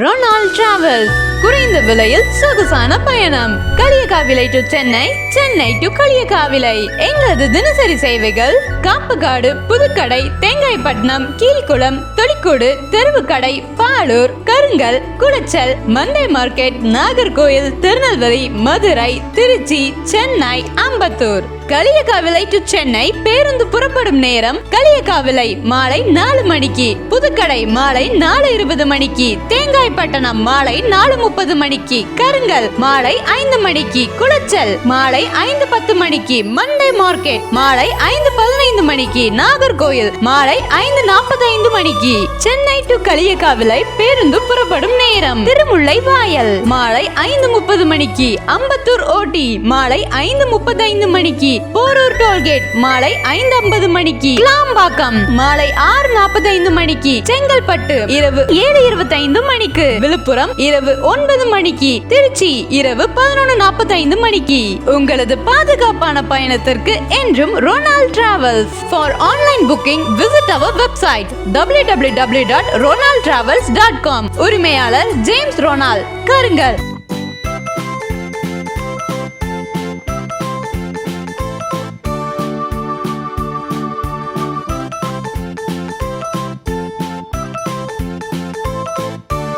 Ronald travels குறைந்த விலையில் சொகுசான பயணம். Kaliyakkavilai to Chennai, Chennai to Kaliyakkavilai. எங்களது தினசரி சேவைகள் காப்புக்காடு, Puthukkadai, Thengapattinam, Keezhkulam, தொலிக்கோடு, Theruvukadai, Palur, Karungal, Colachel, Monday Market, Nagercoil, Tirunelveli, Madurai, Trichy, Chennai, Ambattur. Kaliyakkavilai to Chennai பேருந்து புறப்படும் நேரம் களியக்காவிளை மாலை 4 மணிக்கு, புதுக்கடை மாலை 4:20 மணிக்கு, தேங்காய்பட்டினம் மாலை 4:30 மணிக்கு, கருங்கல் மாலை 5 மணிக்கு, குளச்சல் மாலை 5:10 மணிக்கு, மண்டே மார்க்கெட் மாலை 5:15 மணிக்கு, நாகர்கோயில் மாலை 5:45 மணிக்கு. சென்னை டு களியக்காவிளை பேருந்து புறப்படும் நேரம் திருமுல்லை வாயல் மாலை 5:30 மணிக்கு, அம்பத்தூர் ஓட்டி மாலை 5:35 மணிக்கு, போரூர் டோல்கேட் மாலை 5:50 மணிக்கு, கிளாம்பாக்கம் மாலை 6:45 மணிக்கு, செங்கல்பட்டு இரவு 7:25 மணிக்கு, விழுப்புரம் இரவு 9 மணிக்கு, திருச்சி இரவு 11:45 மணிக்கு. உங்களது பாதுகாப்பான பயணத்திற்கு என்றும் Ronald travels. For online booking visit our website www.ronaldtravels.com. உரிமையாளர் ஜேம்ஸ் ரொனால்ட், கருங்கல்.